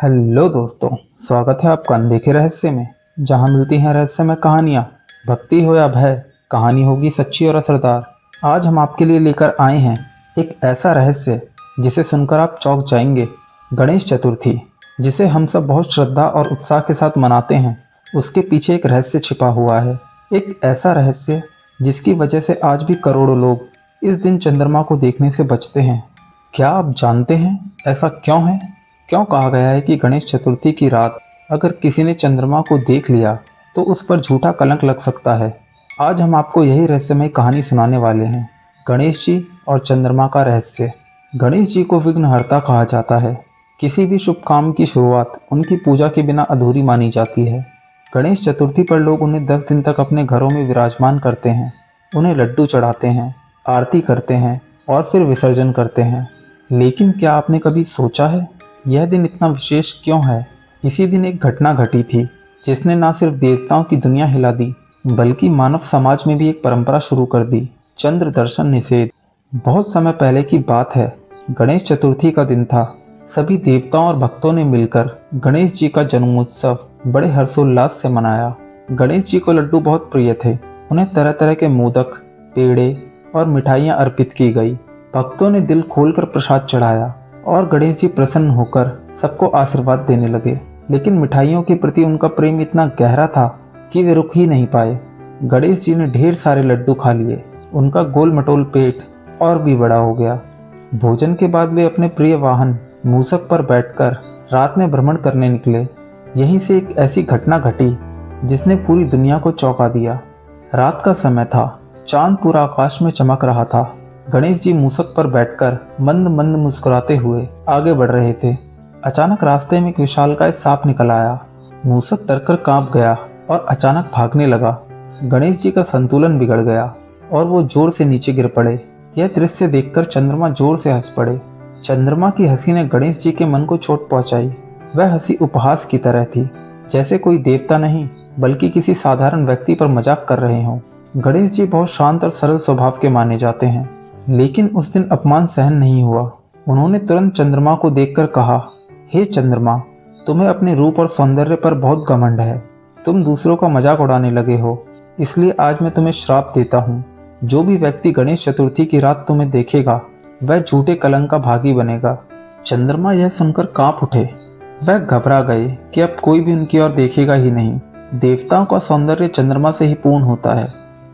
Hello दोस्तों, स्वागत है आपका अनदेखे रहस्य में, जहां मिलती हैं रहस्यमय कहानियां। भक्ति हो या भय, कहानी होगी सच्ची और असरदार। आज हम आपके लिए लेकर आए हैं एक ऐसा रहस्य जिसे सुनकर आप चौंक जाएंगे। गणेश चतुर्थी, जिसे हम सब बहुत श्रद्धा और उत्साह के साथ मनाते हैं, उसके पीछे एक रहस्य छिपा हुआ है। एक ऐसा रहस्य जिसकी वजह से आज भी करोड़ों लोग इस दिन चंद्रमा को देखने से बचते हैं। क्या आप जानते हैं ऐसा क्यों है? क्यों कहा गया है कि गणेश चतुर्थी की रात अगर किसी ने चंद्रमा को देख लिया तो उस पर झूठा कलंक लग सकता है? आज हम आपको यही रहस्यमय कहानी सुनाने वाले हैं, गणेश जी और चंद्रमा का रहस्य। गणेश जी को विघ्नहर्ता कहा जाता है। किसी भी शुभ काम की शुरुआत उनकी पूजा के बिना अधूरी मानी जाती है। गणेश चतुर्थी पर लोग उन्हें 10 दिन तक अपने घरों में विराजमान करते हैं। उन्हें लड्डू चढ़ाते हैं, आरती करते हैं और फिर विसर्जन करते हैं। लेकिन क्या आपने कभी सोचा है यह दिन इतना विशेष क्यों है? इसी दिन एक घटना घटी थी जिसने न सिर्फ देवताओं की दुनिया हिला दी बल्कि मानव समाज में भी एक परंपरा शुरू कर दी, चंद्र दर्शन निषेध। बहुत समय पहले की बात है, गणेश चतुर्थी का दिन था। सभी देवताओं और भक्तों ने मिलकर गणेश जी का जन्मोत्सव बड़े हर्षोल्लास से मनाया। गणेश जी को लड्डू बहुत प्रिय थे। उन्हें तरह तरह के मोदक, पेड़े और मिठाइयाँ अर्पित की गई। भक्तों ने दिल खोलकर प्रसाद चढ़ाया और गणेश जी प्रसन्न होकर सबको आशीर्वाद देने लगे। लेकिन मिठाइयों के प्रति उनका प्रेम इतना गहरा था कि वे रुक ही नहीं पाए। गणेश जी ने ढेर सारे लड्डू खा लिए। उनका गोल मटोल पेट और भी बड़ा हो गया। भोजन के बाद वे अपने प्रिय वाहन मूषक पर बैठकर रात में भ्रमण करने निकले। यहीं से एक ऐसी घटना घटी जिसने पूरी दुनिया को चौंका दिया। रात का समय था, चांद पूरा आकाश में चमक रहा था। गणेश जी मूषक पर बैठकर मंद मंद मुस्कुराते हुए आगे बढ़ रहे थे। अचानक रास्ते में एक विशालकाय सांप निकल आया। मूषक डरकर कांप गया और अचानक भागने लगा। गणेश जी का संतुलन बिगड़ गया और वो जोर से नीचे गिर पड़े। यह दृश्य देखकर चंद्रमा जोर से हंस पड़े। चंद्रमा की हंसी ने गणेश जी के मन को चोट पहुंचाई। वह हंसी उपहास की तरह थी, जैसे कोई देवता नहीं बल्कि किसी साधारण व्यक्ति पर मजाक कर रहे हों। गणेश जी बहुत शांत और सरल स्वभाव के माने जाते हैं, लेकिन उस दिन अपमान सहन नहीं हुआ। उन्होंने तुरंत चंद्रमा को देखकर कहा, हे चंद्रमा, तुम्हें अपने रूप और सौंदर्य पर बहुत घमंड है। तुम दूसरों का मजाक उड़ाने लगे हो, इसलिए आज मैं तुम्हें श्राप देता हूँ। जो भी व्यक्ति गणेश चतुर्थी की रात तुम्हें देखेगा वह झूठे कलंक का भागी बनेगा। चंद्रमा यह सुनकर कांप उठे। वह घबरा गए कि अब कोई भी उनकी ओर देखेगा ही नहीं। देवताओं का सौंदर्य चंद्रमा से ही पूर्ण होता है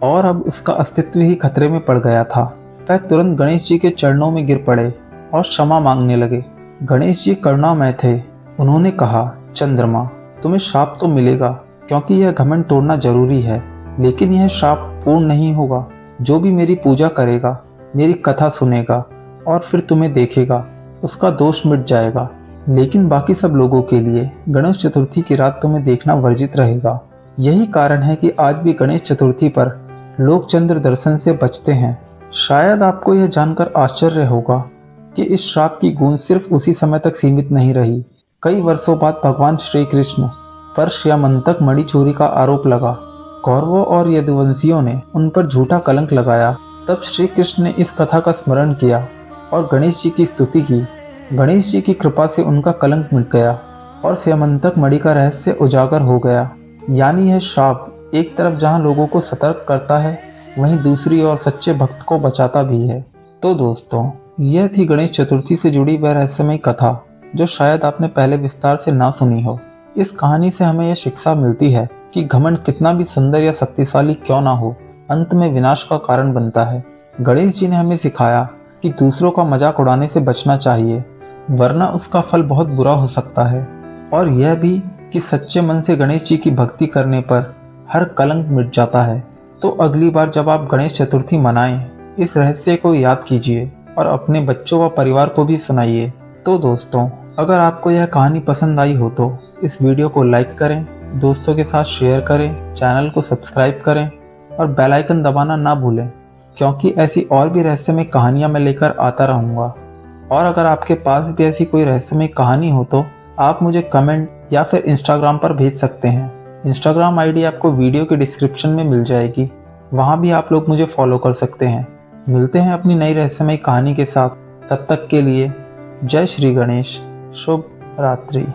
और अब उसका अस्तित्व ही खतरे में पड़ गया था। वह तुरंत गणेश जी के चरणों में गिर पड़े और क्षमा मांगने लगे। गणेश जी करुणामय थे। उन्होंने कहा, चंद्रमा, तुम्हें श्राप तो मिलेगा क्योंकि यह घमंड तोड़ना जरूरी है, लेकिन यह श्राप पूर्ण नहीं होगा। जो भी मेरी पूजा करेगा, मेरी कथा सुनेगा और फिर तुम्हें देखेगा, उसका दोष मिट जाएगा। लेकिन बाकी सब लोगों के लिए गणेश चतुर्थी की रात तुम्हें देखना वर्जित रहेगा। यही कारण है कि आज भी गणेश चतुर्थी पर लोग चंद्र दर्शन से बचते हैं। शायद आपको यह जानकर आश्चर्य होगा कि इस श्राप की गूंज सिर्फ उसी समय तक सीमित नहीं रही। कई वर्षों बाद भगवान श्री कृष्ण पर श्यामंतक मणि चोरी का आरोप लगा। कौरवों और यदुवंशियों ने उन पर झूठा कलंक लगाया। तब श्री कृष्ण ने इस कथा का स्मरण किया और गणेश जी की स्तुति की। गणेश जी की कृपा से उनका कलंक मिट गया और श्यामंतक मणि का रहस्य उजागर हो गया। यानी यह श्राप एक तरफ जहाँ लोगों को सतर्क करता है, वहीं दूसरी ओर सच्चे भक्त को बचाता भी है। तो दोस्तों, यह थी गणेश चतुर्थी से जुड़ी वह रहस्यमय कथा जो शायद आपने पहले विस्तार से ना सुनी हो। इस कहानी से हमें यह शिक्षा मिलती है कि घमंड कितना भी सुंदर या शक्तिशाली क्यों ना हो, अंत में विनाश का कारण बनता है। गणेश जी ने हमें सिखाया कि दूसरों का मजाक उड़ाने से बचना चाहिए, वरना उसका फल बहुत बुरा हो सकता है। और यह भी कि सच्चे मन से गणेश जी की भक्ति करने पर हर कलंक मिट जाता है। तो अगली बार जब आप गणेश चतुर्थी मनाएं, इस रहस्य को याद कीजिए और अपने बच्चों व परिवार को भी सुनाइए। तो दोस्तों, अगर आपको यह कहानी पसंद आई हो तो इस वीडियो को लाइक करें, दोस्तों के साथ शेयर करें, चैनल को सब्सक्राइब करें और बेल आइकन दबाना ना भूलें, क्योंकि ऐसी और भी रहस्यमय कहानियाँ मैं लेकर आता रहूँगा। और अगर आपके पास भी ऐसी कोई रहस्यमय कहानी हो तो आप मुझे कमेंट या फिर इंस्टाग्राम पर भेज सकते हैं। इंस्टाग्राम आईडी आपको वीडियो के डिस्क्रिप्शन में मिल जाएगी, वहाँ भी आप लोग मुझे फॉलो कर सकते हैं। मिलते हैं अपनी नई रहस्यमय कहानी के साथ। तब तक के लिए जय श्री गणेश, शुभ रात्रि।